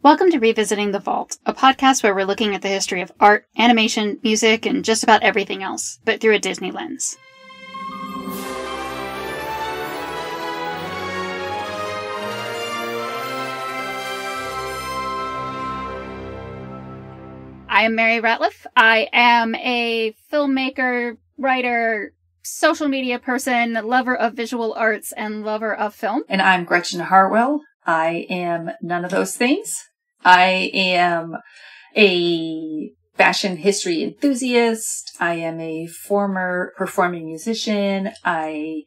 Welcome to Revisiting the Vault, a podcast where we're looking at the history of art, animation, music, and just about everything else, but through a Disney lens. I am Mary Ratliff. I am a filmmaker, writer, social media person, lover of visual arts, and lover of film. And I'm Gretchen Harwell. I am none of those things. I am a fashion history enthusiast. I am a former performing musician. I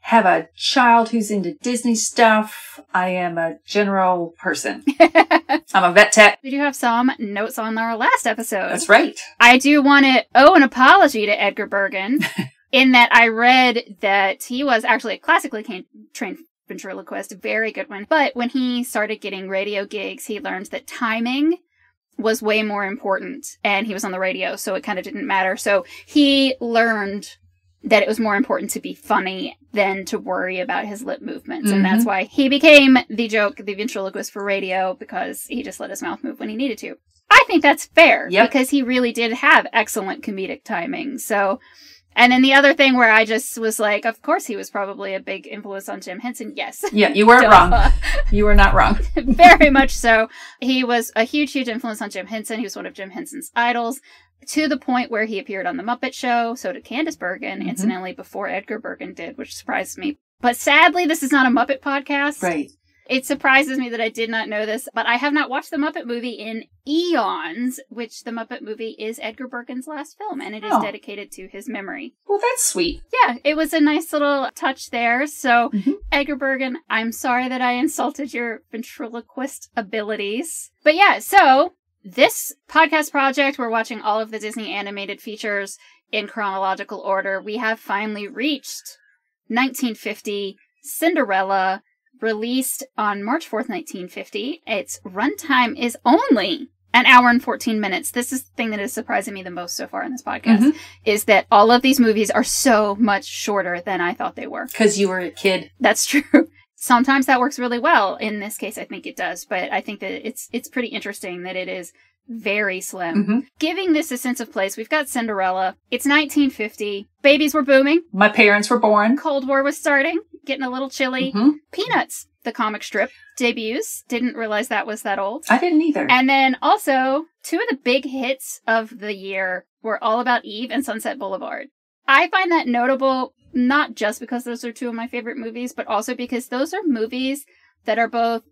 have a child who's into Disney stuff. I am a general person. I'm a vet tech. We do have some notes on our last episode. That's right. I do want to owe an apology to Edgar Bergen in that I read that he was actually a classically trained ventriloquist, a very good one. But when he started getting radio gigs, he learned that timing was way more important, and he was on the radio, so it kind of didn't matter. So he learned that it was more important to be funny than to worry about his lip movements. And that's why he became the ventriloquist for radio, because he just let his mouth move when he needed to. I think that's fair, because he really did have excellent comedic timing. So, and then the other thing where I just was like, of course he was probably a big influence on Jim Henson. Yes. Yeah, you weren't wrong. You were not wrong. Very much so. He was a huge, huge influence on Jim Henson. He was one of Jim Henson's idols, to the point where he appeared on The Muppet Show. So did Candace Bergen, incidentally, before Edgar Bergen did, which surprised me. But sadly, this is not a Muppet podcast. Right. It surprises me that I did not know this, but I have not watched The Muppet Movie in eons, which The Muppet Movie is Edgar Bergen's last film, and it is dedicated to his memory. Well, that's sweet. Yeah, it was a nice little touch there. So, Edgar Bergen, I'm sorry that I insulted your ventriloquist abilities. But yeah, so this podcast project, we're watching all of the Disney animated features in chronological order. We have finally reached 1950, Cinderella, released on March 4th, 1950. Its runtime is only an hour and 14 minutes. This is the thing that is surprising me the most so far in this podcast, is that all of these movies are so much shorter than I thought they were. Because you were a kid. That's true. Sometimes that works really well. In this case, I think it does. But I think that it's pretty interesting that it is very slim. Giving this a sense of place, we've got Cinderella. It's 1950. Babies were booming. My parents were born. Cold War was starting, getting a little chilly. Peanuts, the comic strip, debuts. Didn't realize that was that old. I didn't either. And then also, two of the big hits of the year were All About Eve and Sunset Boulevard. I find that notable, not just because those are two of my favorite movies, but also because those are movies that are both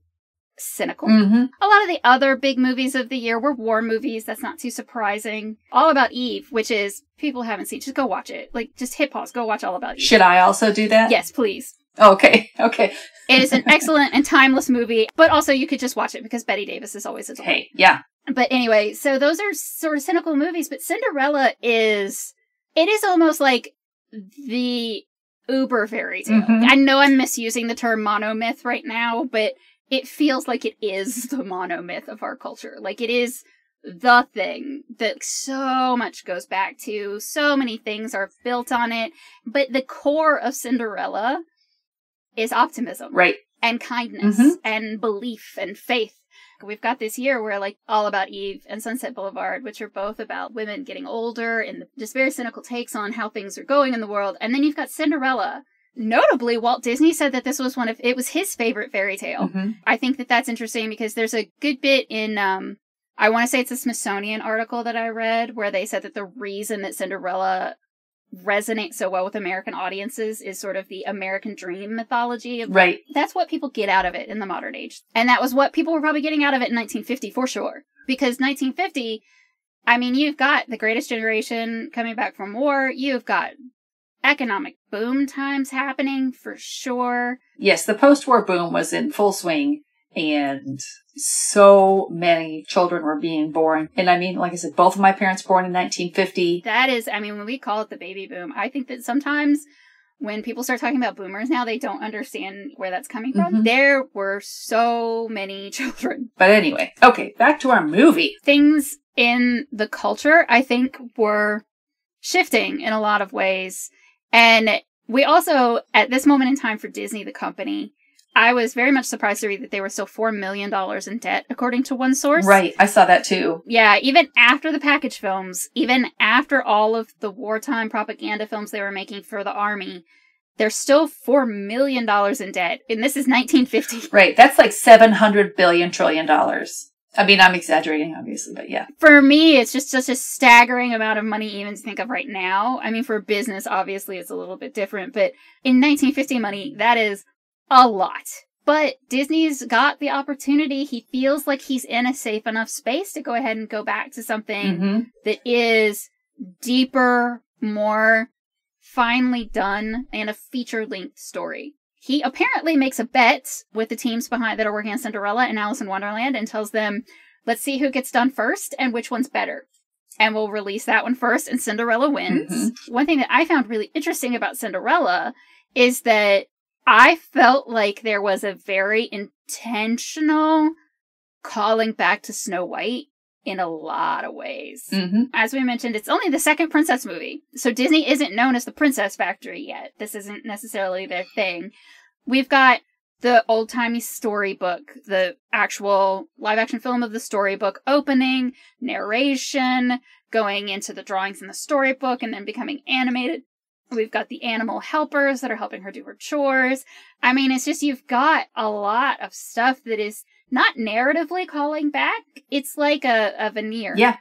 cynical. A lot of the other big movies of the year were war movies. That's not too surprising. All About Eve, which is, people haven't seen, just go watch it. Like, just hit pause, go watch All About Eve. Should I also do that? Yes, please. Okay. It is an excellent and timeless movie, but also you could just watch it because Bette Davis is always adorable. Hey, yeah. But anyway, so those are sort of cynical movies, but Cinderella it is almost like the uber fairy tale. I know I'm misusing the term monomyth right now, but it feels like it is the monomyth of our culture. Like, it is the thing that so much goes back to. So many things are built on it. But the core of Cinderella is optimism. Right. And kindness and belief and faith. We've got this year where, like, All About Eve and Sunset Boulevard, which are both about women getting older and just very cynical takes on how things are going in the world. And then you've got Cinderella. Notably, Walt Disney said that this was it was his favorite fairy tale. I think that that's interesting because there's a good bit in, I want to say it's a Smithsonian article that I read, where they said that the reason that Cinderella resonates so well with American audiences is sort of the American dream mythology. Right. That's what people get out of it in the modern age. And that was what people were probably getting out of it in 1950 for sure. Because 1950, I mean, you've got the greatest generation coming back from war. You've got economic boom times happening for sure. Yes, the post-war boom was in full swing, and so many children were being born. And I mean, like I said, both of my parents born in 1950. That is, I mean, when we call it the baby boom, I think that sometimes when people start talking about boomers now, they don't understand where that's coming from. There were so many children. But anyway, okay, back to our movie. Things in the culture, I think, were shifting in a lot of ways. And we also, at this moment in time for Disney, the company, I was very much surprised to read that they were still $4 million in debt, according to one source. Right. I saw that too. Yeah, even after the package films, even after all of the wartime propaganda films they were making for the army, they're still $4 million in debt. And this is 1950. Right. That's like $700 billion trillion. I mean, I'm exaggerating, obviously, but yeah. For me, it's just such a staggering amount of money even to think of right now. I mean, for business, obviously, it's a little bit different. But in 1950 money, that is a lot. But Disney's got the opportunity. He feels like he's in a safe enough space to go ahead and go back to something that is deeper, more finely done, and a feature-length story. He apparently makes a bet with the teams behind that are working on Cinderella and Alice in Wonderland and tells them, let's see who gets done first and which one's better. And we'll release that one first, and Cinderella wins. One thing that I found really interesting about Cinderella is that I felt like there was a very intentional calling back to Snow White in a lot of ways. As we mentioned, it's only the second princess movie, so Disney isn't known as the Princess Factory yet. This isn't necessarily their thing. We've got the old-timey storybook, the actual live-action film of the storybook opening, narration, going into the drawings in the storybook, and then becoming animated. We've got the animal helpers that are helping her do her chores. I mean, it's just, you've got a lot of stuff that is not narratively calling back. It's like a veneer. Yeah.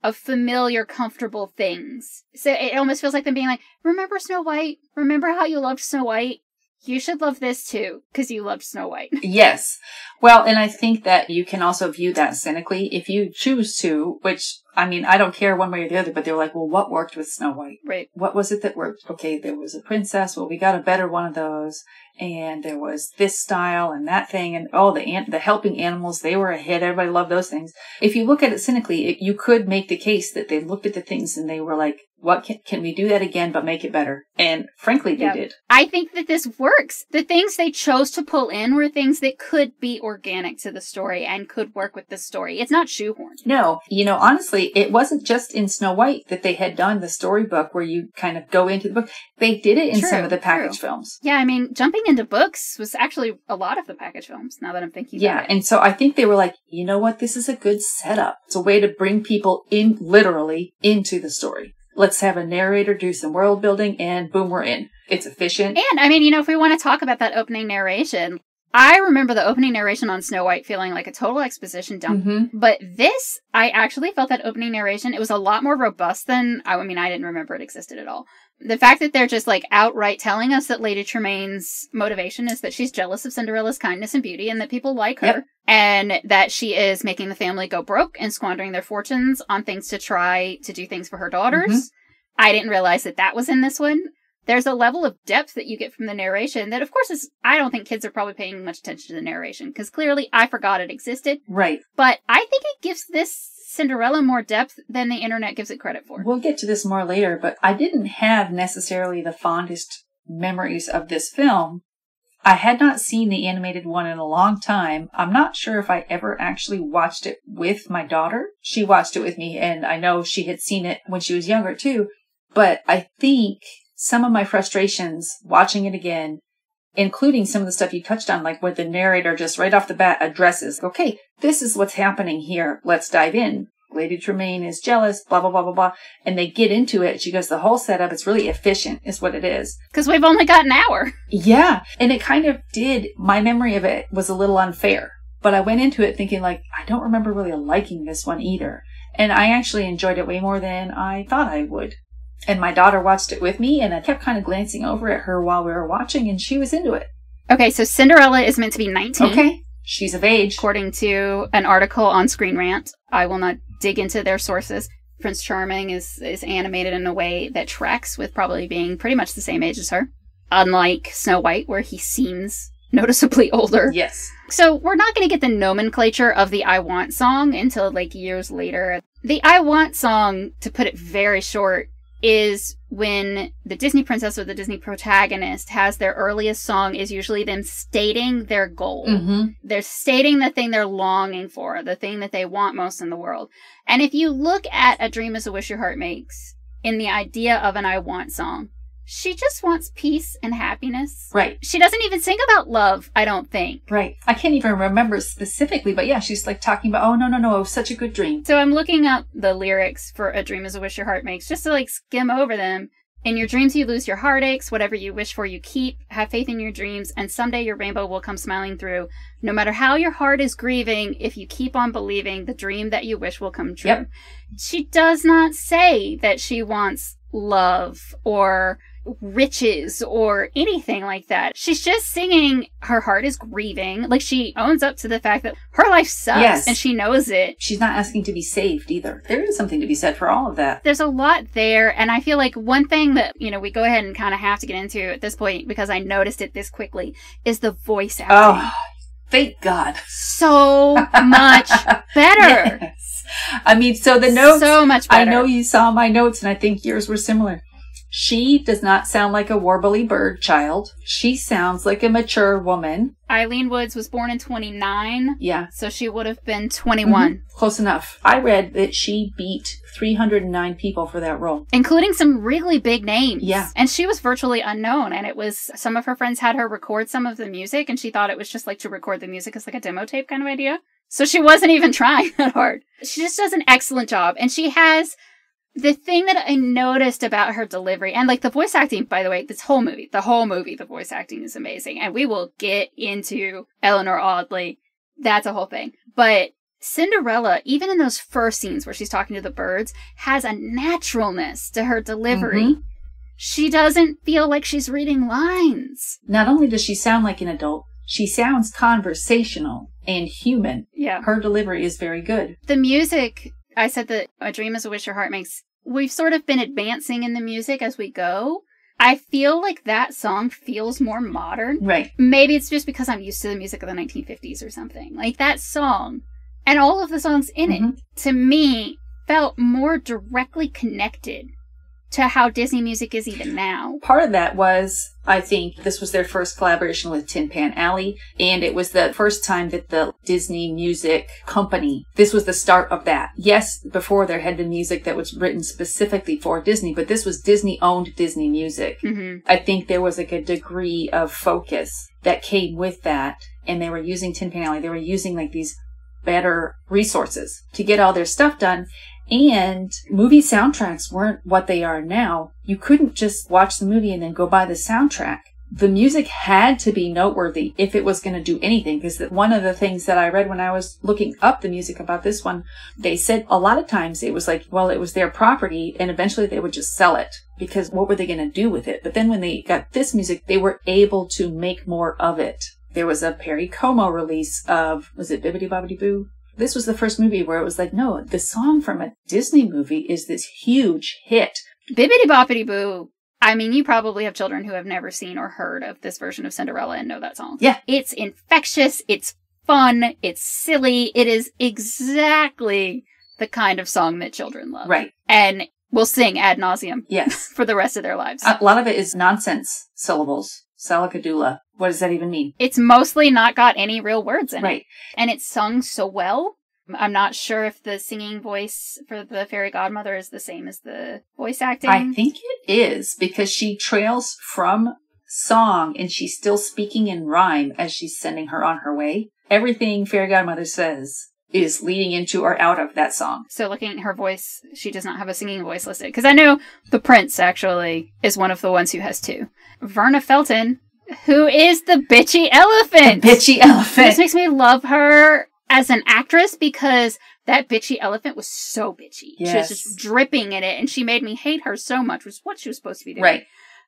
Of familiar, comfortable things. So it almost feels like them being like, remember Snow White? Remember how you loved Snow White? You should love this too, because you loved Snow White. Yes. Well, and I think that you can also view that cynically if you choose to, which, I mean, I don't care one way or the other, but they were like, well, what worked with Snow White? Right. What was it that worked? Okay, there was a princess. Well, we got a better one of those. And there was this style and that thing. And the helping animals, they were a hit. Everybody loved those things. If you look at it cynically, you could make the case that they looked at the things and they were like, what can we do that again, but make it better? And frankly, they did. I think that this works. The things they chose to pull in were things that could be organic to the story and could work with the story. It's not shoehorned. No, honestly, it wasn't just in Snow White that they had done the storybook where you kind of go into the book. They did it in some of the package films. Yeah, I mean, jumping into books was actually a lot of the package films, now that I'm thinking about it. Yeah, and so I think they were like, you know what? This is a good setup. It's a way to bring people in, literally, into the story. Let's have a narrator do some world building, and boom, we're in. It's efficient. And, I mean, if we want to talk about that opening narration, I remember the opening narration on Snow White feeling like a total exposition dump. But this, I actually felt that opening narration, it was a lot more robust than, I didn't remember it existed at all. The fact that they're just, like, outright telling us that Lady Tremaine's motivation is that she's jealous of Cinderella's kindness and beauty and that people like her. And that she is making the family go broke and squandering their fortunes on things to try to do things for her daughters. I didn't realize that was in this one. There's a level of depth that you get from the narration that, of course, I don't think kids are probably paying much attention to the narration, because clearly I forgot it existed. Right. But I think it gives this Cinderella more depth than the internet gives it credit for. We'll get to this more later, but I didn't have necessarily the fondest memories of this film. I had not seen the animated one in a long time. I'm not sure if I ever actually watched it with my daughter. She watched it with me, and I know she had seen it when she was younger too. But I think some of my frustrations watching it again, including some of the stuff you touched on, like what the narrator just right off the bat addresses. Okay, this is what's happening here. Let's dive in. Lady Tremaine is jealous, blah, blah, blah, blah, blah. And they get into it. She goes, the whole setup, it's really efficient is what it is. Because we've only got an hour. Yeah. And it kind of my memory of it was a little unfair. But I went into it thinking like, I don't remember really liking this one either. And I actually enjoyed it way more than I thought I would. And my daughter watched it with me, and I kept kind of glancing over at her while we were watching, and she was into it. Okay, so Cinderella is meant to be 19. Okay. She's of age. According to an article on Screen Rant. I will not dig into their sources. Prince Charming is animated in a way that tracks with probably being pretty much the same age as her. Unlike Snow White, where he seems noticeably older. Yes. So we're not going to get the nomenclature of the I Want song until like years later. The I Want song, to put it very short, is when the Disney princess or the Disney protagonist has their earliest song is usually them stating their goal. They're stating the thing they're longing for, the thing that they want most in the world. And if you look at A Dream is a Wish Your Heart Makes, in the idea of an I Want song, She just wants peace and happiness. Right. She doesn't even sing about love, I don't think. Right. I can't even remember specifically, but yeah, she's like talking about, oh, no, it was such a good dream. So I'm looking up the lyrics for A Dream is a Wish Your Heart Makes, just to like skim over them. In your dreams you lose your heartaches, whatever you wish for you keep, have faith in your dreams, and someday your rainbow will come smiling through. No matter how your heart is grieving, if you keep on believing, the dream that you wish will come true. Yep. She does not say that she wants love or riches or anything like that. She's just singing her heart is grieving. Like, she owns up to the fact that her life sucks, yes, and she knows it. She's not asking to be saved either. There is something to be said for all of that. There's a lot there, and I feel like one thing that, we go ahead and kind of have to get into at this point, because I noticed it this quickly, is the voice acting. Oh, thank God. So much better. Yes. I mean, so the notes, so much better. I know you saw my notes, and I think yours were similar. She does not sound like a warbly bird child. She sounds like a mature woman. Eileen Woods was born in 29. Yeah. So she would have been 21. Mm-hmm. Close enough. I read that she beat 309 people for that role. Including some really big names. Yeah. And she was virtually unknown. And it was, some of her friends had her record some of the music, and she thought it was just like to record the music as like a demo tape kind of idea. So she wasn't even trying that hard. She just does an excellent job. And she has... The thing that I noticed about her delivery, and like the voice acting, by the way, the whole movie, the voice acting is amazing. And we will get into Eleanor Audley. That's a whole thing. But Cinderella, even in those first scenes where she's talking to the birds, has a naturalness to her delivery. Mm-hmm. She doesn't feel like she's reading lines. Not only does she sound like an adult, she sounds conversational and human. Yeah. Her delivery is very good. The music... I said that A Dream is a Wish Your Heart Makes. We've sort of been advancing in the music as we go. I feel like that song feels more modern. Right. Maybe it's just because I'm used to the music of the 1950s or something. Like, that song, and all of the songs in it, to me, felt more directly connected to how Disney music is even now. Part of that was, I think, this was their first collaboration with Tin Pan Alley, and it was the first time that the Disney Music Company, this was the start of that. Yes, before there had been music that was written specifically for Disney, but this was Disney-owned Disney music. Mm-hmm. I think there was like a degree of focus that came with that, and they were using Tin Pan Alley. They were using like these better resources to get all their stuff done. And movie soundtracks weren't what they are now. You couldn't just watch the movie and then go buy the soundtrack. The music had to be noteworthy if it was going to do anything, because one of the things that I read when I was looking up the music about this one, they said a lot of times it was like, well, it was their property and eventually they would just sell it, because what were they going to do with it? But then when they got this music, they were able to make more of it. There was a Perry Como release of, was it Bibbidi Bobbidi Boo? This was the first movie where it was like, no, the song from a Disney movie is this huge hit. Bibbidi Boppidi Boo. I mean, you probably have children who have never seen or heard of this version of Cinderella and know that song. Yeah. It's infectious. It's fun. It's silly. It is exactly the kind of song that children love. Right. And will sing ad nauseum. Yes. For the rest of their lives. A lot of it is nonsense syllables. Salakadula. What does that even mean? It's mostly not got any real words in right. it. And it's sung so well. I'm not sure if the singing voice for the fairy godmother is the same as the voice acting. I think it is, because she trails from song and she's still speaking in rhyme as she's sending her on her way. Everything fairy godmother says is leading into or out of that song. So looking at her voice, she does not have a singing voice listed. Because I know the prince, actually, is one of the ones who has two. Verna Felton, who is the bitchy elephant. The bitchy elephant. This makes me love her as an actress, because that bitchy elephant was so bitchy. Yes. She was just dripping in it, and she made me hate her so much, which is what she was supposed to be doing. Right.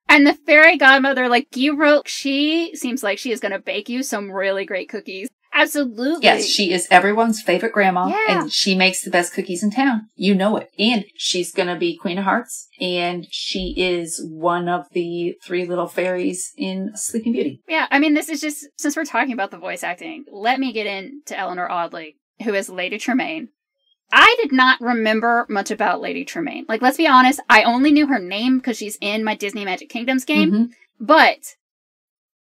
And the fairy godmother, like you wrote, she seems like she is going to bake you some really great cookies. Absolutely. Yes, she is everyone's favorite grandma, yeah. And she makes the best cookies in town. You know it. And she's going to be Queen of Hearts, and she is one of the three little fairies in Sleeping Beauty. Yeah, I mean, this is just, since we're talking about the voice acting, let me get into Eleanor Audley, who is Lady Tremaine. I did not remember much about Lady Tremaine. Like, let's be honest, I only knew her name because she's in my Disney Magic Kingdoms game. Mm-hmm. But,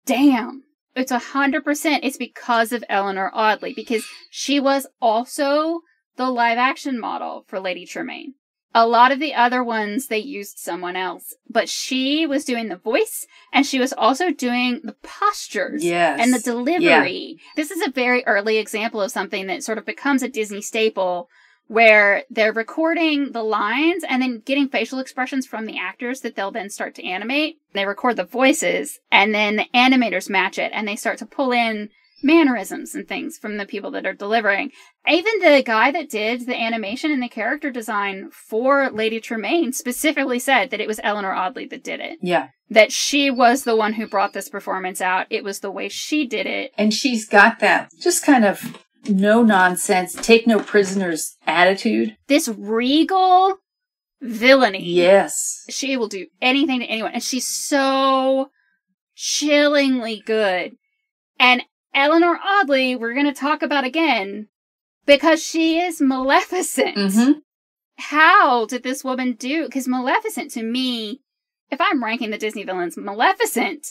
damn. It's 100%. It's because of Eleanor Audley, because she was also the live action model for Lady Tremaine. A lot of the other ones, they used someone else. But she was doing the voice, and she was also doing the postures and the delivery. Yeah. This is a very early example of something that sort of becomes a Disney staple, where they're recording the lines and then getting facial expressions from the actors that they'll then start to animate. They record the voices, and then the animators match it, and they start to pull in mannerisms and things from the people that are delivering. Even the guy that did the animation and the character design for Lady Tremaine specifically said that it was Eleanor Audley that did it. Yeah. That she was the one who brought this performance out. It was the way she did it. And she's got that just kind of no nonsense, take no prisoners attitude. This regal villainy. Yes. She will do anything to anyone. And she's so chillingly good. And Eleanor Audley, we're going to talk about again, because she is Maleficent. Mm-hmm. How did this woman do? Because Maleficent, to me, if I'm ranking the Disney villains, Maleficent,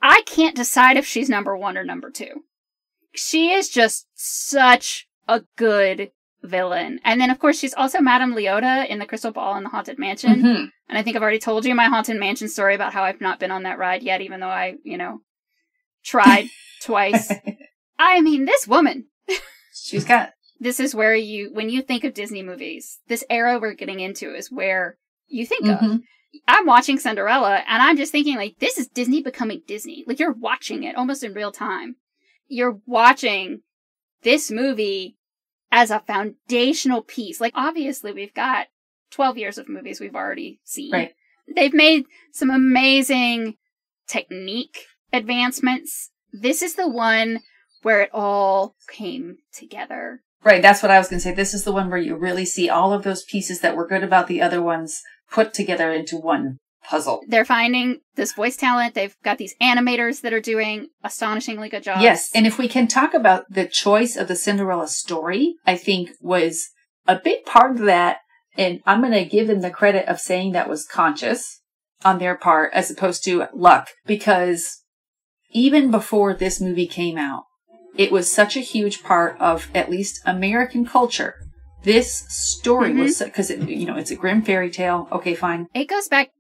I can't decide if she's number 1 or number 2. She is just such a good villain. And then, of course, she's also Madame Leota in The Crystal Ball and the Haunted Mansion. Mm-hmm. And I think I've already told you my Haunted Mansion story about how I've not been on that ride yet, even though I, tried twice. I mean, this woman. She's got... This is where when you think of Disney movies, this era we're getting into is where you think of. I'm watching Cinderella, and I'm just thinking, like, this is Disney becoming Disney. Like, you're watching it almost in real time. You're watching this movie as a foundational piece. Like, obviously, we've got 12 years of movies we've already seen. Right. They've made some amazing technique advancements. This is the one where it all came together. Right, that's what I was going to say. This is the one where you really see all of those pieces that were good about the other ones put together into one puzzle. They're finding this voice talent. They've got these animators that are doing astonishingly good jobs. Yes, and if we can talk about the choice of the Cinderella story, I think was a big part of that, and I'm going to give them the credit of saying that was conscious on their part as opposed to luck, because even before this movie came out, it was such a huge part of at least American culture. This story was, because it's a Grimm fairy tale. Okay, fine. It goes back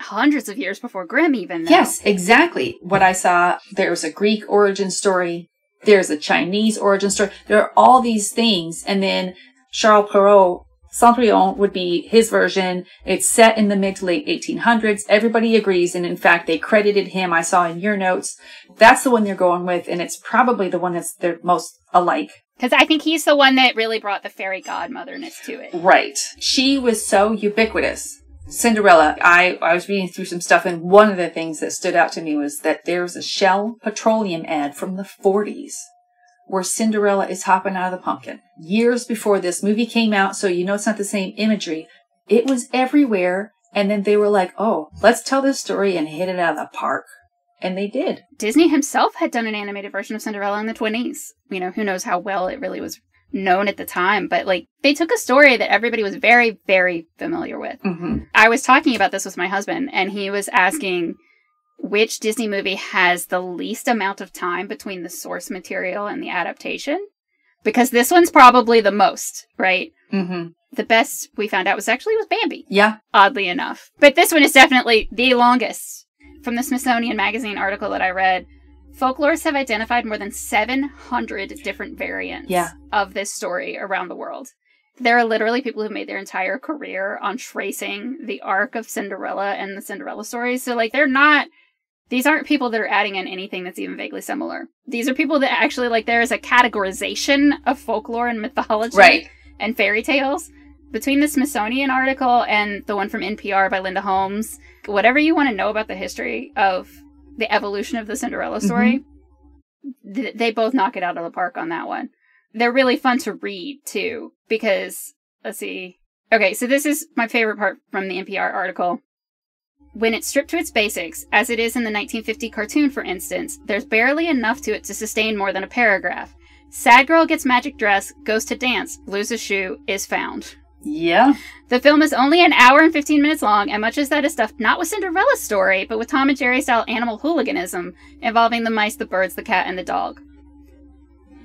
hundreds of years before Grimm even. Though. Yes, exactly. What I saw, there's a Greek origin story. There's a Chinese origin story. There are all these things. And then Charles Perrault, Cendrillon would be his version. It's set in the mid to late 1800s. Everybody agrees. And in fact, they credited him. I saw in your notes. That's the one they're going with. And it's probably the one that's they're most alike. Because I think he's the one that really brought the fairy godmotherness to it. Right. She was so ubiquitous. Cinderella, I was reading through some stuff, and one of the things that stood out to me was that there's a Shell Petroleum ad from the 40s where Cinderella is hopping out of the pumpkin. Years before this movie came out, so it's not the same imagery. It was everywhere, and then they were like, oh, let's tell this story and hit it out of the park. And they did. Disney himself had done an animated version of Cinderella in the 20s. Who knows how well it really was known at the time, but they took a story that everybody was very, very familiar with. Mm-hmm. I was talking about this with my husband, and he was asking which Disney movie has the least amount of time between the source material and the adaptation, because this one's probably the most, right? Mm-hmm. The best we found out was Bambi. Yeah. Oddly enough. But this one is definitely the longest. From the Smithsonian Magazine article that I read, folklorists have identified more than 700 different variants of this story around the world. There are literally people who made their entire career on tracing the arc of Cinderella and the Cinderella stories. So, these aren't people that are adding in anything that's even vaguely similar. These are people that actually, there is a categorization of folklore and mythology and fairy tales. Between the Smithsonian article and the one from NPR by Linda Holmes, whatever you want to know about the history of the evolution of the Cinderella story, they both knock it out of the park on that one. They're really fun to read, too, because, let's see. Okay, so this is my favorite part from the NPR article. When it's stripped to its basics, as it is in the 1950 cartoon, for instance, there's barely enough to it to sustain more than a paragraph. Sad girl gets magic dress, goes to dance, loses shoe, is found. Yeah. The film is only an hour and 15 minutes long, and much of that is stuffed not with Cinderella's story, but with Tom and Jerry-style animal hooliganism involving the mice, the birds, the cat, and the dog.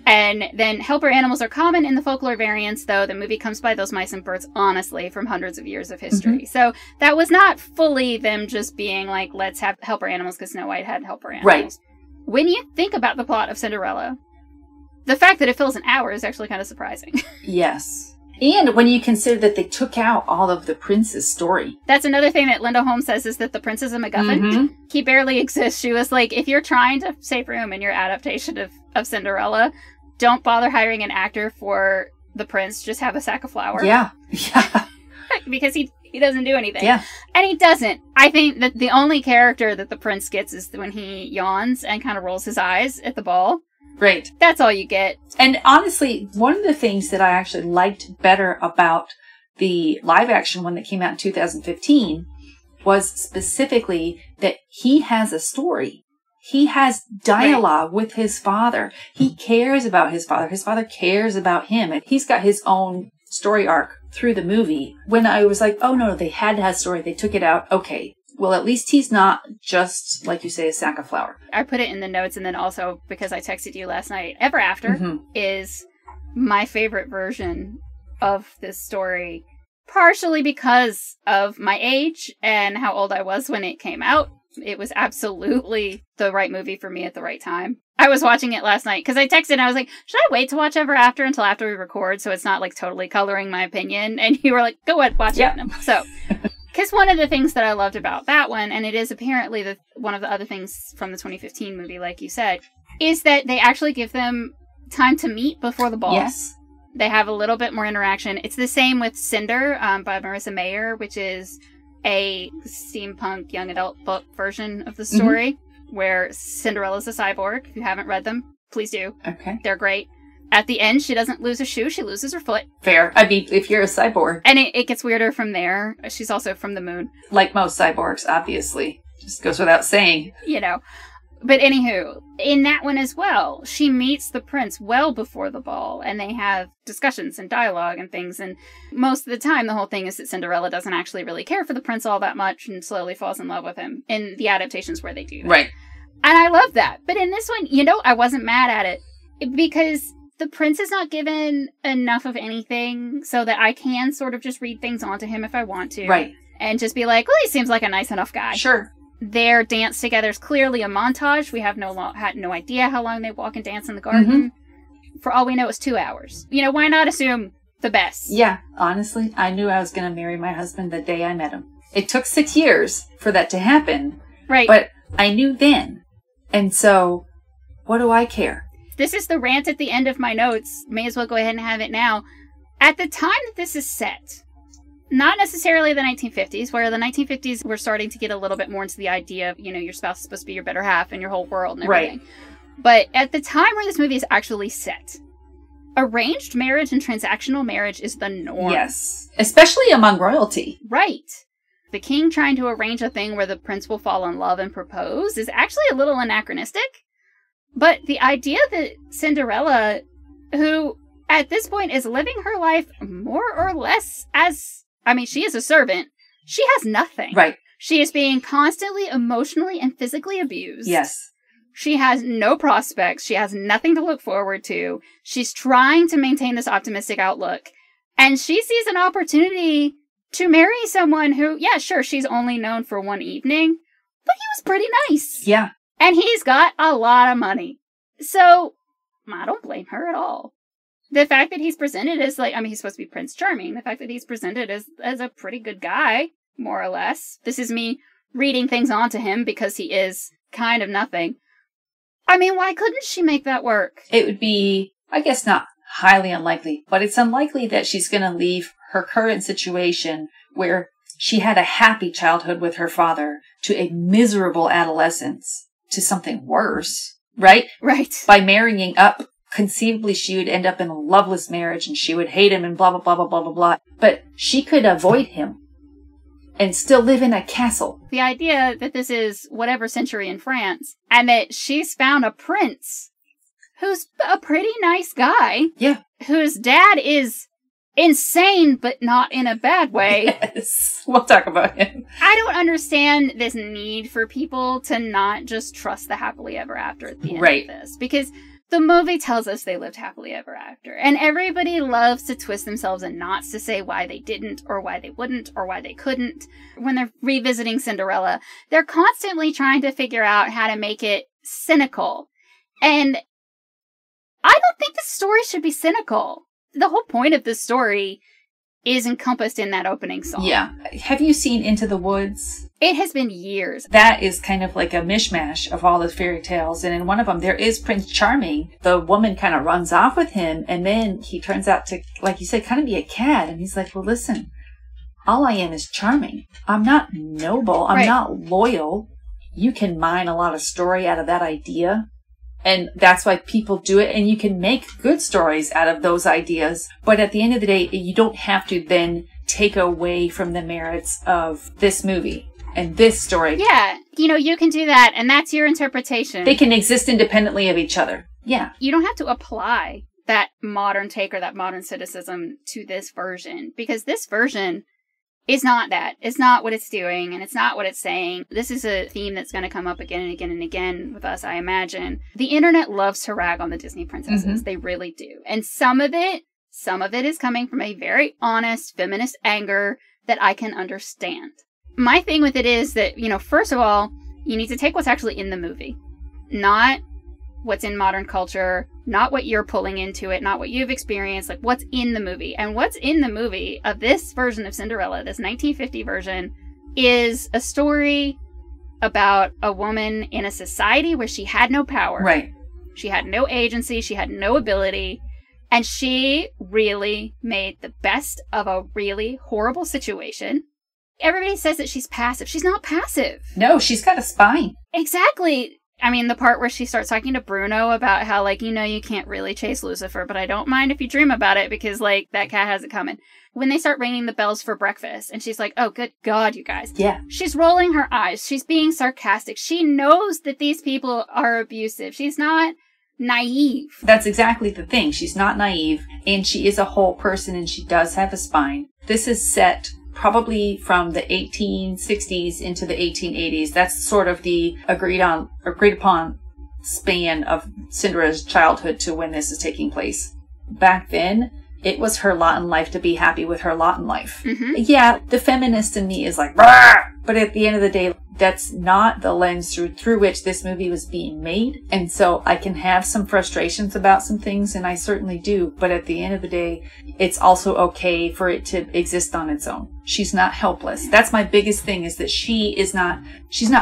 And then helper animals are common in the folklore variants, though the movie comes by those mice and birds honestly from hundreds of years of history. So that was not fully them just being like, let's have helper animals because Snow White had helper animals. Right. When you think about the plot of Cinderella, the fact that it fills an hour is actually kind of surprising. Yes. And when you consider that they took out all of the prince's story. That's another thing that Linda Holmes says, is that the prince is a MacGuffin. He barely exists. She was like, if you're trying to save room in your adaptation of Cinderella, don't bother hiring an actor for the prince. Just have a sack of flour. Yeah. Yeah. Because he doesn't do anything. Yeah. And he doesn't. I think that the only character that the prince gets is when he yawns and kind of rolls his eyes at the ball. Right. That's all you get. And honestly, one of the things that I actually liked better about the live action one that came out in 2015 was specifically that he has a story. He has dialogue with his father. He cares about his father. His father cares about him. And he's got his own story arc through the movie. When I was like, oh no, they had to have a story. They took it out. Okay. Well, at least he's not just, like you say, a sack of flour. I put it in the notes, and then also because I texted you last night, Ever After is my favorite version of this story, partially because of my age and how old I was when it came out. It was absolutely the right movie for me at the right time. I was watching it last night because I texted and I was like, should I wait to watch Ever After until after we record so it's not like totally coloring my opinion? And you were like, go ahead, watch it. So... Because one of the things that I loved about that one, and it is apparently one of the other things from the 2015 movie, like you said, is that they actually give them time to meet before the ball. Yes. They have a little bit more interaction. It's the same with Cinder by Marissa Mayer, which is a steampunk young adult book version of the story, where Cinderella's a cyborg. If you haven't read them, please do. Okay. They're great. At the end, she doesn't lose a shoe, she loses her foot. Fair. I mean, if you're a cyborg. And it gets weirder from there. She's also from the moon. Like most cyborgs, obviously. Just goes without saying. You know. But anywho, in that one as well, she meets the prince well before the ball, and they have discussions and dialogue and things, and most of the time the whole thing is that Cinderella doesn't actually really care for the prince all that much and slowly falls in love with him in the adaptations where they do that. Right. And I love that. But in this one, I wasn't mad at it because... the prince is not given enough of anything so that I can sort of just read things onto him if I want to. Right. And just be like, well, he seems like a nice enough guy. Sure. Their dance together is clearly a montage. We have had no idea how long they walk and dance in the garden. For all we know, it's 2 hours. Why not assume the best? Yeah. Honestly, I knew I was going to marry my husband the day I met him. It took 6 years for that to happen. Right. But I knew then. And so, what do I care? This is the rant at the end of my notes. May as well go ahead and have it now. At the time that this is set, not necessarily the 1950s, where the 1950s we're starting to get a little bit more into the idea of, your spouse is supposed to be your better half and your whole world and everything. Right. But at the time where this movie is actually set, arranged marriage and transactional marriage is the norm. Yes. Especially among royalty. Right. The king trying to arrange a thing where the prince will fall in love and propose is actually a little anachronistic. But the idea that Cinderella, who at this point is living her life more or less she is a servant. She has nothing. Right. She is being constantly emotionally and physically abused. Yes. She has no prospects. She has nothing to look forward to. She's trying to maintain this optimistic outlook. And she sees an opportunity to marry someone who, yeah, sure, she's only known for one evening, but he was pretty nice. Yeah. And he's got a lot of money. So, I don't blame her at all. The fact that he's presented as, he's supposed to be Prince Charming. The fact that he's presented as a pretty good guy, more or less. This is me reading things onto him because he is kind of nothing. Why couldn't she make that work? It would be, I guess not highly unlikely, but it's unlikely that she's going to leave her current situation where she had a happy childhood with her father to a miserable adolescence. To something worse, right? Right. By marrying up, conceivably she would end up in a loveless marriage and she would hate him and blah, blah, blah, blah, blah, blah, blah. But she could avoid him and still live in a castle. The idea that this is whatever century in France and that she's found a prince who's a pretty nice guy. Yeah. Whose dad is insane, but not in a bad way. Yes. We'll talk about him. I don't understand this need for people to not just trust the happily ever after at the end of this. Because The movie tells us they lived happily ever after. And everybody loves to twist themselves in knots to say why they didn't, or why they wouldn't, or why they couldn't. When they're revisiting Cinderella, they're constantly trying to figure out how to make it cynical. And I don't think the story should be cynical. The whole point of this story is encompassed in that opening song. Yeah. Have you seen Into the Woods? It has been years. That is kind of like a mishmash of all the fairy tales. And in one of them, there is Prince Charming. The woman kind of runs off with him. And then he turns out to, like you said, kind of be a cad. And he's like, well, listen, all I am is charming. I'm not noble. I'm not loyal. You can mine a lot of story out of that idea. And that's why people do it. And you can make good stories out of those ideas. But at the end of the day, you don't have to then take away from the merits of this movie and this story. Yeah. You can do that. And that's your interpretation. They can exist independently of each other. Yeah. You don't have to apply that modern take or that modern cynicism to this version. Because this version is not that. It's not what it's doing, and it's not what it's saying. This is a theme that's going to come up again and again and again with us, I imagine. The internet loves to rag on the Disney princesses. Mm-hmm. They really do. And some of it is coming from a very honest feminist anger that I can understand. My thing with it is that, first of all, you need to take what's actually in the movie, not what's in modern culture, not what you're pulling into it, not what you've experienced, like what's in the movie. And what's in the movie of this version of Cinderella, this 1950 version, is a story about a woman in a society where she had no power. Right. She had no agency, she had no ability, and she really made the best of a really horrible situation. Everybody says that she's passive. She's not passive. No, she's got a spine. Exactly. I mean, the part where she starts talking to Bruno about how, you can't really chase Lucifer, but I don't mind if you dream about it because, that cat has it coming. When they start ringing the bells for breakfast, and she's like, oh, good God, you guys. Yeah. She's rolling her eyes. She's being sarcastic. She knows that these people are abusive. She's not naive. That's exactly the thing. She's not naive, and she is a whole person, and she does have a spine. This is set probably from the 1860s into the 1880s. That's sort of the agreed upon span of Cinderella's childhood to when this is taking place. Back then, it was her lot in life to be happy with her lot in life. Mm-hmm. Yeah, the feminist in me is like, bah! But at the end of the day, that's not the lens through which this movie was being made. And so I can have some frustrations about some things, and I certainly do. But at the end of the day, it's also okay for it to exist on its own. She's not helpless. That's my biggest thing, is that she's not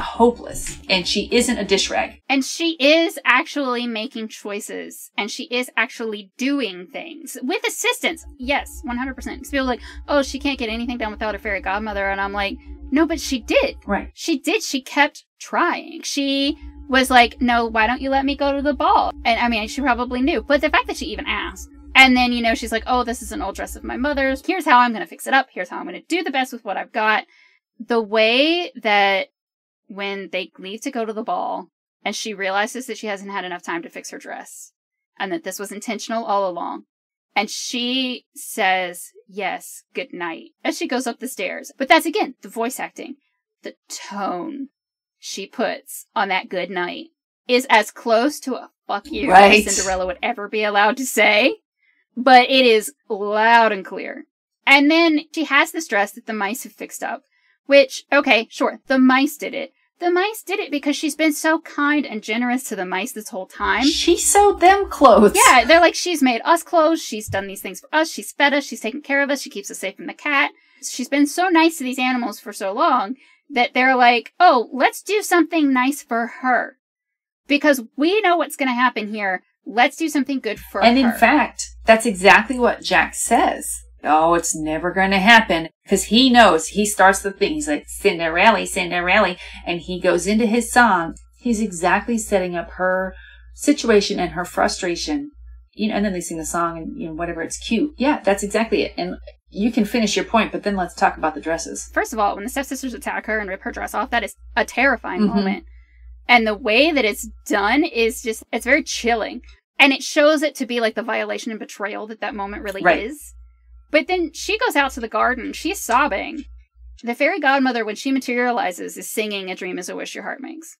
hopeless, and she isn't a dish rag. And she is actually making choices, and she is actually doing things with assistance. Yes, 100%. Because people are like, oh, she can't get anything done without a fairy godmother. And I'm like, no, but she did. Right. She did. She kept trying. She was like, no, why don't you let me go to the ball? And I mean, she probably knew. But the fact that she even asked. And then, she's like, oh, this is an old dress of my mother's. Here's how I'm going to fix it up. Here's how I'm going to do the best with what I've got. The way that when they leave to go to the ball and she realizes that she hasn't had enough time to fix her dress and that this was intentional all along. And she says, yes, good night, as she goes up the stairs. But that's, again, the voice acting. The tone she puts on that good night is as close to a fuck you as Cinderella would ever be allowed to say. But it is loud and clear. And then she has this dress that the mice have fixed up. Which, okay, sure, the mice did it. The mice did it because she's been so kind and generous to the mice this whole time. She sewed them clothes. Yeah, they're like, she's made us clothes, she's done these things for us, she's fed us, she's taken care of us, she keeps us safe from the cat. She's been so nice to these animals for so long that they're like, oh, let's do something nice for her. Because we know what's going to happen here. Let's do something good for her. And in fact, that's exactly what Jack says. Oh, it's never going to happen. Because he knows. He starts the thing. He's like, Cinderella, Cinderella. And he goes into his song. He's exactly setting up her situation and her frustration. And then they sing the song and, whatever, it's cute. Yeah, that's exactly it. And you can finish your point, but then let's talk about the dresses. First of all, when the stepsisters attack her and rip her dress off, that is a terrifying moment. And the way that it's done is just, it's very chilling. And it shows it to be like the violation and betrayal that moment really is. But then she goes out to the garden. She's sobbing. The fairy godmother, when she materializes, is singing A Dream is a Wish Your Heart Makes.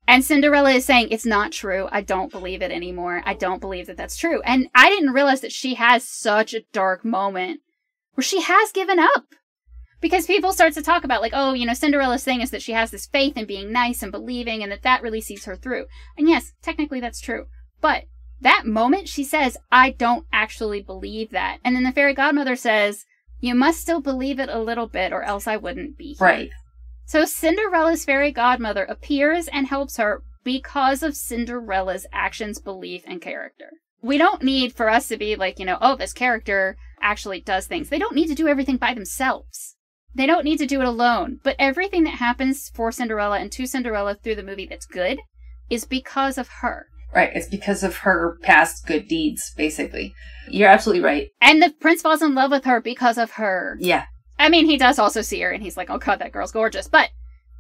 And Cinderella is saying, it's not true. I don't believe it anymore. I don't believe that that's true. And I didn't realize that she has such a dark moment where she has given up. Because people start to talk about, like, oh, you know, Cinderella's thing is that she has this faith in being nice and believing and that really sees her through. And yes, technically that's true. But that moment, she says, I don't actually believe that. And then the fairy godmother says, you must still believe it a little bit or else I wouldn't be here. Right. So Cinderella's fairy godmother appears and helps her because of Cinderella's actions, belief, and character. We don't need for us to be like, you know, oh, this character actually does things. They don't need to do everything by themselves. They don't need to do it alone. But everything that happens for Cinderella and to Cinderella through the movie that's good is because of her. Right. It's because of her past good deeds, basically. You're absolutely right. And the prince falls in love with her because of her. Yeah. I mean, he does also see her, and he's like, oh, God, that girl's gorgeous. But,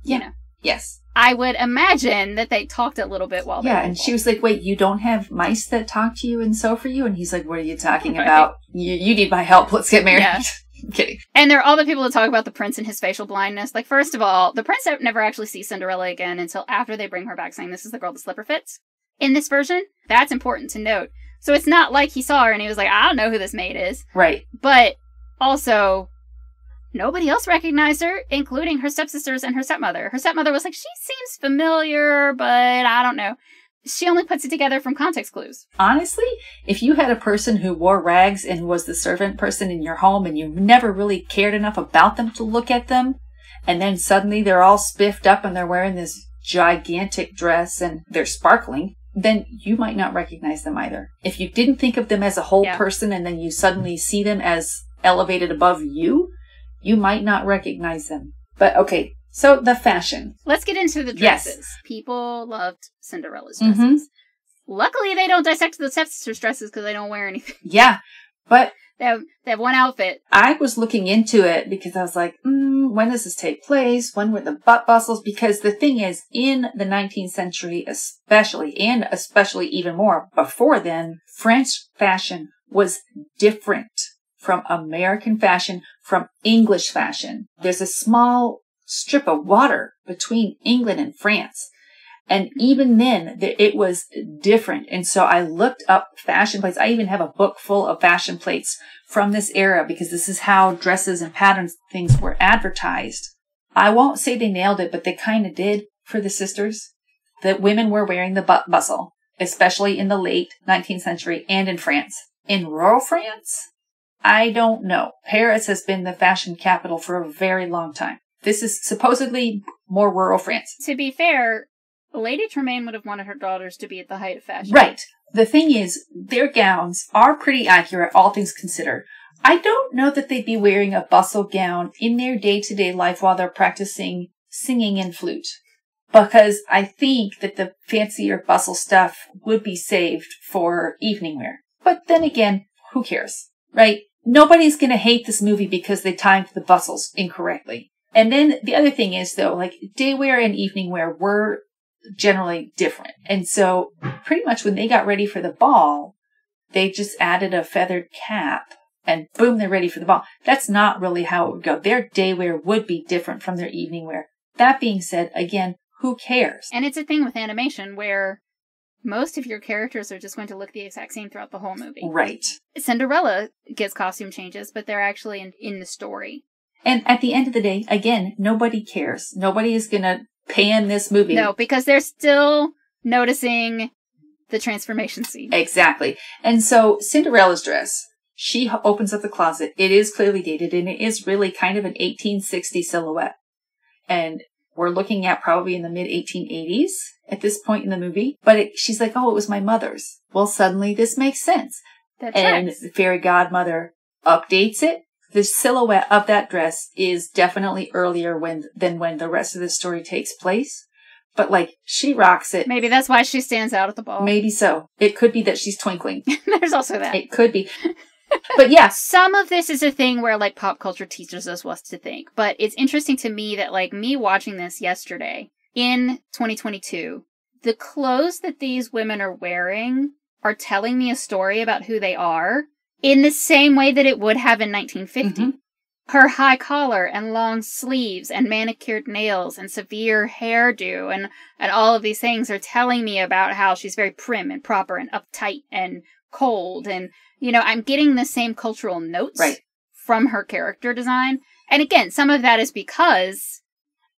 you know. Yes. I would imagine that they talked a little bit while they were and she was like, wait, you don't have mice that talk to you and sew for you? And he's like, what are you talking about? You need my help. Let's get married. Yeah. I'm kidding. And there are all the people that talk about the prince and his facial blindness. Like, first of all, the prince never actually sees Cinderella again until after they bring her back saying, this is the girl the slipper fits. In this version, that's important to note. So it's not like he saw her and he was like, I don't know who this maid is. Right. But also, nobody else recognized her, including her stepsisters and her stepmother. Her stepmother was like, she seems familiar, but I don't know. She only puts it together from context clues. Honestly, if you had a person who wore rags and was the servant person in your home and you never really cared enough about them to look at them, and then suddenly they're all spiffed up and they're wearing this gigantic dress and they're sparkling, then you might not recognize them either. If you didn't think of them as a whole person and then you suddenly see them as elevated above you, you might not recognize them. But okay, so the fashion. Let's get into the dresses. Yes. People loved Cinderella's dresses. Mm-hmm. Luckily, they don't dissect the stepsisters' dresses because they don't wear anything. Yeah, but they have one outfit. I was looking into it because I was like, when does this take place? When were the butt bustles? Because the thing is, in the 19th century especially, and especially even more before then, French fashion was different from American fashion, from English fashion. There's a small strip of water between England and France. And even then, it was different. And so I looked up fashion plates. I even have a book full of fashion plates from this era because this is how dresses and patterns things were advertised. I won't say they nailed it, but they kind of did for the sisters. That women were wearing the butt bustle, especially in the late 19th century and in France. In rural France, I don't know. Paris has been the fashion capital for a very long time. This is supposedly more rural France. To be fair, Lady Tremaine would have wanted her daughters to be at the height of fashion. Right. The thing is, their gowns are pretty accurate, all things considered. I don't know that they'd be wearing a bustle gown in their day-to-day life while they're practicing singing and flute. Because I think that the fancier bustle stuff would be saved for evening wear. But then again, who cares, right? Nobody's going to hate this movie because they timed the bustles incorrectly. And then the other thing is, though, like day wear and evening wear were generally different. And so pretty much when they got ready for the ball, they just added a feathered cap and boom, they're ready for the ball. That's not really how it would go. Their day wear would be different from their evening wear. That being said, again, who cares? And it's a thing with animation where most of your characters are just going to look the exact same throughout the whole movie. Right. Cinderella gets costume changes, but they're actually in the story. And at the end of the day, again, nobody cares. Nobody is going to pan this movie. No, because they're still noticing the transformation scene. Exactly. And so Cinderella's dress, she opens up the closet. It is clearly dated, and it is really kind of an 1860 silhouette. And we're looking at probably in the mid-1880s at this point in the movie. But she's like, oh, it was my mother's. Well, suddenly this makes sense. And the fairy godmother updates it. The silhouette of that dress is definitely earlier than when the rest of the story takes place. But, like, she rocks it. Maybe that's why she stands out at the ball. Maybe so. It could be that she's twinkling. There's also that. It could be. But, yeah. Some of this is a thing where, like, pop culture teaches us what to think. But it's interesting to me that, like, me watching this yesterday, in 2022, the clothes that these women are wearing are telling me a story about who they are. In the same way that it would have in 1950. Mm-hmm. her high collar and long sleeves and manicured nails and severe hairdo and all of these things are telling me about how she's very prim and proper and uptight and cold. And, you know, I'm getting the same cultural notes from her character design. And again, some of that is because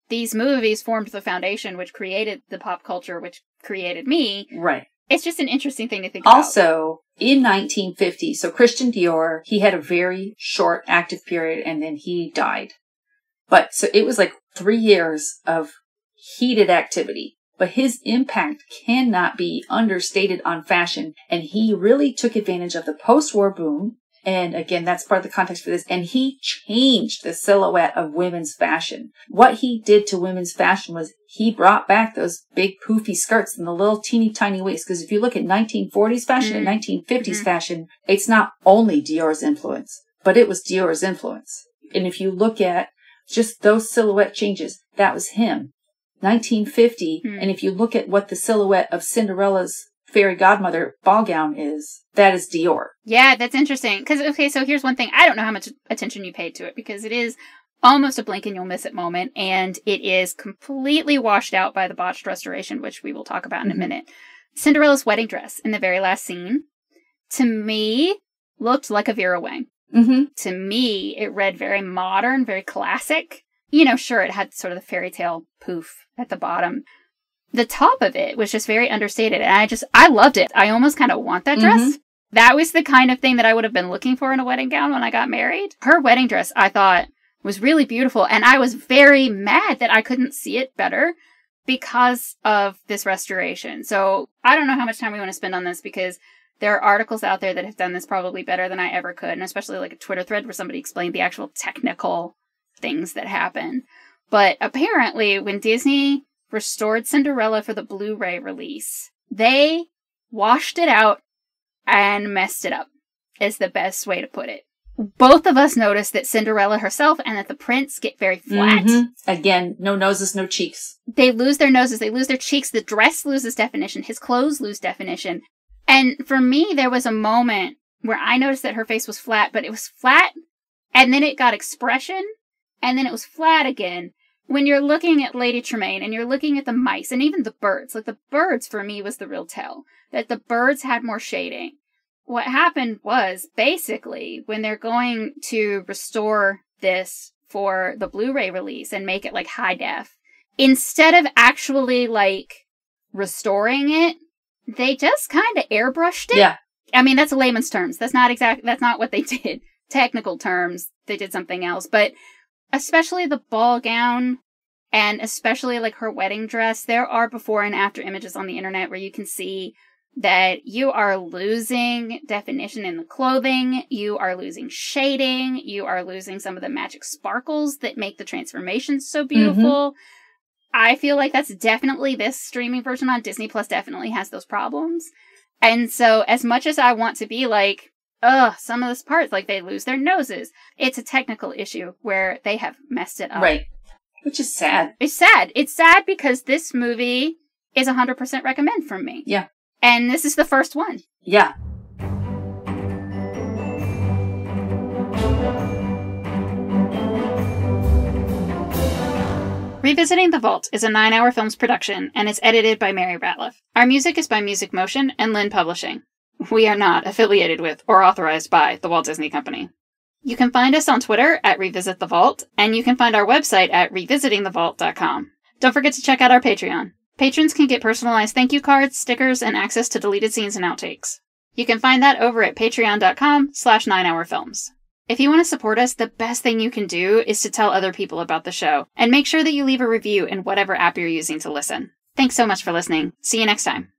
these movies formed the foundation, which created the pop culture, which created me. Right. It's just an interesting thing to think about. Also, in 1950, so Christian Dior, he had a very short active period and then he died. But so it was like 3 years of heated activity. But his impact cannot be understated on fashion. And he really took advantage of the post-war boom. And again, that's part of the context for this. And he changed the silhouette of women's fashion. What he did to women's fashion was he brought back those big poofy skirts and the little teeny tiny waists. Because if you look at 1940s fashion and 1950s fashion, it's not only Dior's influence, but it was Dior's influence. And if you look at just those silhouette changes, that was him. 1950. And if you look at what the silhouette of Cinderella's fairy godmother ball gown is, that is Dior. Yeah, that's interesting. Because, okay, so here's one thing. I don't know how much attention you paid to it because it is almost a blink and you'll miss it moment. And it is completely washed out by the botched restoration, which we will talk about in a minute. Cinderella's wedding dress in the very last scene, to me, looked like a Vera Wang. To me, it read very modern, very classic. You know, sure, it had sort of the fairy tale poof at the bottom. The top of it was just very understated, and I loved it. I almost kind of want that dress. That was the kind of thing that I would have been looking for in a wedding gown when I got married. Her wedding dress, I thought, was really beautiful, and I was very mad that I couldn't see it better because of this restoration. So I don't know how much time we want to spend on this because there are articles out there that have done this probably better than I ever could, and especially like a Twitter thread where somebody explained the actual technical things that happened. But apparently, when Disney restored Cinderella for the Blu-ray release, they washed it out and messed it up, is the best way to put it. Both of us noticed that Cinderella herself and that the prince get very flat. Again, no noses, no cheeks. They lose their noses, they lose their cheeks, the dress loses definition, his clothes lose definition. And for me, there was a moment where I noticed that her face was flat, but it was flat, and then it got expression, and then it was flat again. When you're looking at Lady Tremaine and you're looking at the mice and even the birds, like the birds for me was the real tell, that the birds had more shading. What happened was basically when they're going to restore this for the Blu-ray release and make it like high def, instead of actually like restoring it, they just kind of airbrushed it. Yeah. I mean, that's layman's terms. That's not what they did. Technical terms, they did something else, but especially the ball gown and especially like her wedding dress, there are before and after images on the internet where you can see that you are losing definition in the clothing, you are losing shading, you are losing some of the magic sparkles that make the transformations so beautiful. I feel like that's definitely this streaming version on Disney Plus definitely has those problems. And so as much as I want to be like, some of those parts, like they lose their noses. It's a technical issue where they have messed it up. Right. Which is sad. It's sad. It's sad because this movie is 100% recommend from me. Yeah. And this is the first one. Yeah. Revisiting the Vault is a 9-Hour Films production and is edited by Mary Ratliff. Our music is by Music Motion and Lynn Publishing. We are not affiliated with or authorized by the Walt Disney Company. You can find us on Twitter at Revisit the Vault, and you can find our website at revisitingthevault.com. Don't forget to check out our Patreon. Patrons can get personalized thank you cards, stickers, and access to deleted scenes and outtakes. You can find that over at patreon.com/9hourfilms. If you want to support us, the best thing you can do is to tell other people about the show, and make sure that you leave a review in whatever app you're using to listen. Thanks so much for listening. See you next time.